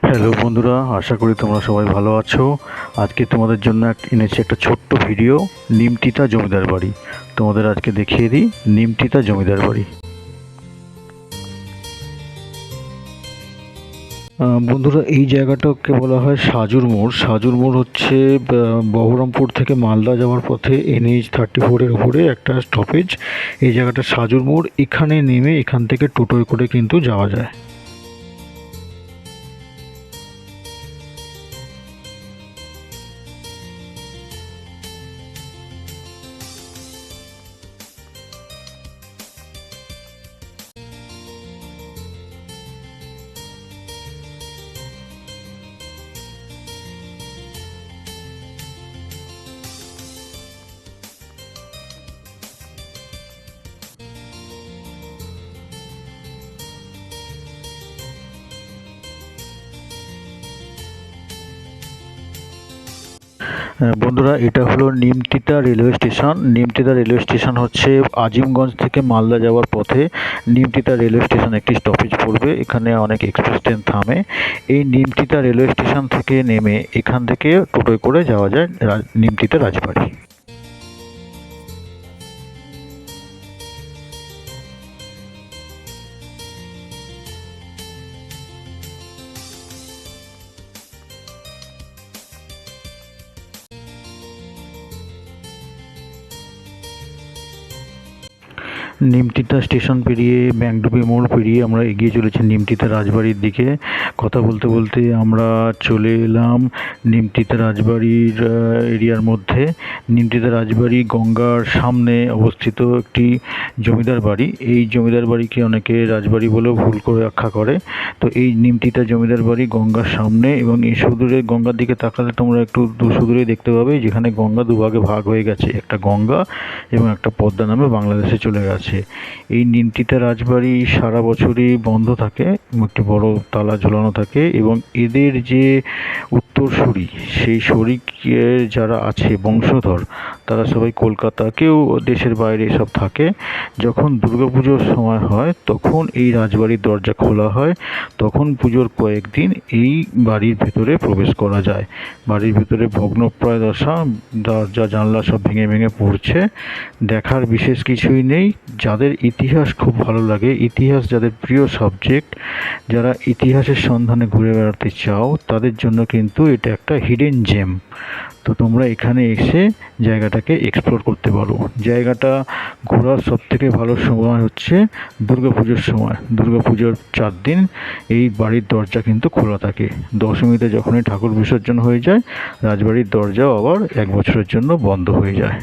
Hello বন্ধুরা, আশা করি তোমরা সবাই ভালো আছো। আজকে তোমাদের জন্য এনেছি একটা ছোট্ট ভিডিও, নিমতিতা জমিদার বাড়ি। তোমাদের আজকে দেখিয়ে দিই নিমতিতা জমিদার বাড়ি। বন্ধুরা, এই জায়গাটাকে বলা হয় সাজুর মোড়। সাজুর মোড় হচ্ছে বহরমপুর থেকে মালদা যাওয়ার পথে NH-34-এর উপরে একটা স্টপেজ। এই জায়গাটা সাজুর মোড়। এখানে নেমে এখান থেকে টোটোয় করে কিন্তু যাওয়া যায়। বন্ধুরা, এটা হলো Nimtita railway station. Nimtita railway station হচ্ছে আজিমগঞ্জ থেকে মালদা যাওয়ার পথে নিমতিতা রেলওয়ে স্টেশন একটি স্টপেজ পড়বে। এখানে অনেক এক্সপ্রেস ট্রেন থামে। এই নিমতিতা রেলওয়ে স্টেশন থেকে নেমে এখান থেকে টোটোয় করে যাওয়া যায় নিমতিতা রাজবাড়ি। নিমতিতা স্টেশন পেরিয়ে ব্যাংডুপি মোড় পেরিয়ে আমরা এগিয়ে চলেছি নিমতিতা রাজবাড়ির দিকে। কথা বলতে বলতে আমরা চলে এলাম নিমতিতা রাজবাড়ির এরিয়ার মধ্যে। নিমতিতা রাজবাড়ি গঙ্গার সামনে অবস্থিত একটি জমিদার বাড়ি। এই জমিদার বাড়িকে অনেকে রাজবাড়ি বলেও ভুল করে আখ্যা করে। তো এই নিমতিতা জমিদার বাড়ি গঙ্গার সামনে, এবং এই সুদূরে গঙ্গার দিকে তাকালে তোমরা একটু সুদূরে দেখতে পাবে যেখানে গঙ্গা দুভাগে ভাগ হয়ে গেছে, একটা গঙ্গা এবং একটা পদ্মা নামে বাংলাদেশে চলে গেছে। এই নিমতিতা রাজবাড়ি সারা বছরই বন্ধ থাকে, একটি বড় তালা ঝোলানো থাকে, এবং এদের যে উত্তরসূরি, সেই শরিকের যারা আছে বংশধর, তারা সবাই কলকাতা, কেউ দেশের বাইরে সব থাকে। যখন দুর্গাপুজোর সময় হয় তখন এই রাজবাড়ির দরজা খোলা হয়। তখন পুজোর কয়েকদিন এই বাড়ির ভেতরে প্রবেশ করা যায়। বাড়ির ভেতরে ভগ্নপ্রায় দশা, দরজা জানলা সব ভেঙে ভেঙে পড়ছে। দেখার বিশেষ কিছুই নেই। যাদের ইতিহাস খুব ভালো লাগে, ইতিহাস যাদের প্রিয় সাবজেক্ট, যারা ইতিহাসের সন্ধানে ঘুরে বেড়াতে চাও, তাদের জন্য কিন্তু এটা একটা হিডেন জেম। তো তোমরা এখানে এসে জায়গাটাকে এক্সপ্লোর করতে পারো। জায়গাটা ঘোরার সবথেকে ভালো সময় হচ্ছে দুর্গাপুজোর সময়। দুর্গাপুজোর 4 দিন এই বাড়ির দরজা কিন্তু খোলা থাকে। দশমীতে যখনই ঠাকুর বিসর্জন হয়ে যায়, রাজবাড়ির দরজাও আবার 1 বছরের জন্য বন্ধ হয়ে যায়।